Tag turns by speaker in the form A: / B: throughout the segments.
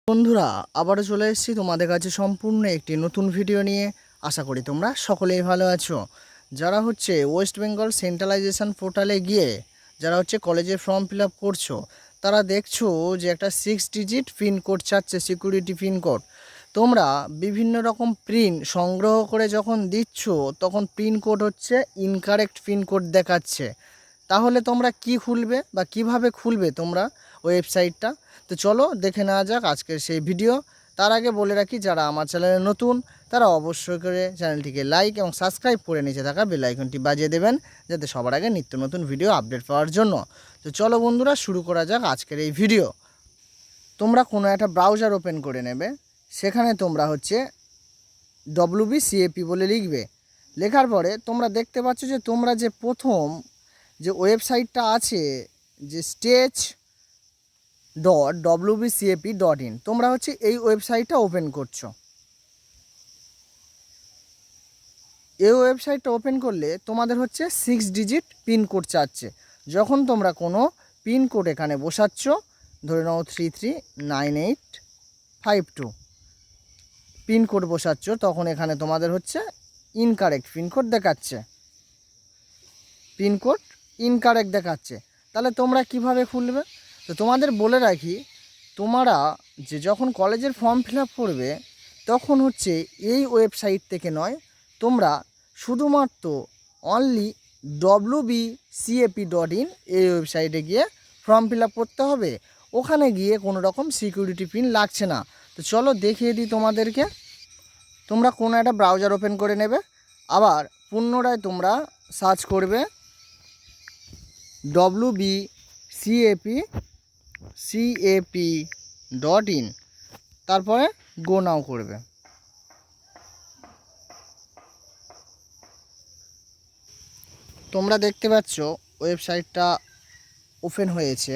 A: বন্ধুরা আবারও চলে এসেছি তোমাদের কাছে সম্পূর্ণ একটি নতুন ভিডিও নিয়ে। আশা করি তোমরা সকলেই ভালো আছো। যারা ওয়েস্ট বেঙ্গল সেন্ট্রালাইজেশন পোর্টালে গিয়ে যারা কলেজের ফর্ম ফিল আপ করছো, তারা দেখছো যে একটা 6 ডিজিট পিনকোড চাচ্ছে, সিকিউরিটি পিনকোড। তোমরা বিভিন্ন রকম প্রিন্ট সংগ্রহ করে যখন দিচ্ছ তখন পিনকোড ইনকারেক্ট পিনকোড দেখাচ্ছে। তাহলে তোমরা কি খুলবে বা কিভাবে খুলবে তোমরা ওয়েবসাইটটা? তো চলো দেখে নেওয়া যাক আজকের সেই ভিডিও। তার আগে বলে রাখি, যারা আমার চ্যানেলে নতুন তারা অবশ্যই করে চ্যানেলটিকে লাইক এবং সাবস্ক্রাইব করে নিচে থাকা বেল আইকনটি বাজিয়ে দেবেন, যাতে সবার আগে নিত্য নতুন ভিডিও আপডেট পাওয়ার জন্য। তো চলো বন্ধুরা শুরু করা যাক আজকের এই ভিডিও। তোমরা কোনো একটা ব্রাউজার ওপেন করে নেবে, সেখানে তোমরা WBCAP বলে লিখবে। লেখার পরে তোমরা দেখতে পাচ্ছ যে তোমরা যে প্রথম যে ওয়েবসাইটটা আছে, যে stage.wbcap.in, তোমরা এই ওয়েবসাইটটা ওপেন করছো। এই ওয়েবসাইটটা ওপেন করলে তোমাদের 6 ডিজিট পিনকোড চাচ্ছে। যখন তোমরা কোনো পিনকোড এখানে বসাচ্ছ, ধরে নাও 339852 পিনকোড বসাচ্ছ, তখন এখানে তোমাদের ইনকারেক্ট পিনকোড দেখাচ্ছে, পিনকোড ইনকারেক্ট দেখাচ্ছে। তাহলে তোমরা কিভাবে খুলবে? তো তোমাদের বলে রাখি, তোমরা যখন কলেজের ফর্ম ফিল আপ করবে তখন এই ওয়েবসাইট থেকে নয়, তোমরা শুধুমাত্র অনলি WBCAP.in এই ওয়েবসাইটে গিয়ে ফর্ম ফিল আপ করতে হবে। ওখানে গিয়ে কোনো রকম সিকিউরিটি পিন লাগছে না। তো চলো দেখিয়ে দিই তোমাদেরকে। তোমরা কোনো একটা ব্রাউজার ওপেন করে নেবে, আবার পুনরায় তোমরা সার্চ করবে WBCAP.in, তারপরে গো নাও করবে। তোমরা দেখতে পাচ্ছ ওয়েবসাইটটা ওপেন হয়েছে।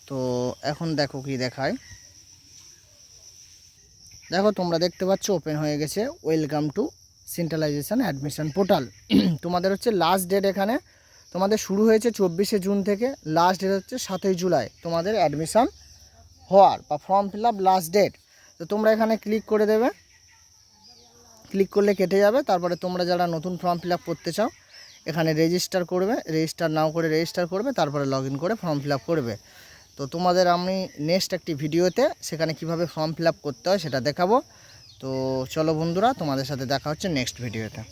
A: তো এখন দেখো কি দেখায়। দেখো তোমরা দেখতে পাচ্ছ ওপেন হয়ে গেছে, welcome to centralisation admission portal. তোমাদের লাস্ট ডেট, এখানে তোমাদের শুরু হয়েছে 24শে জুন থেকে, লাস্ট ডেট 7ই জুলাই তোমাদের অ্যাডমিশন হওয়ার বা form fill up last date. তো তোমরা এখানে ক্লিক করে দেবে, ক্লিক করলে কেটে যাবে। তারপরে তোমরা যারা নতুন ফর্ম ফিল আপ করতে চাও এখানে রেজিস্টার করবে, রেজিস্টার নাও করে রেজিস্টার করবে, তারপরে লগ ইন করে ফর্ম ফিল আপ করবে। তো তোমাদের আমি নেক্সট একটি ভিডিওতে সেখানে কিভাবে ফর্ম ফিল আপ করতে হয় সেটা দেখাবো। তো চলো বন্ধুরা, তোমাদের সাথে দেখা হচ্ছে নেক্সট ভিডিওতে।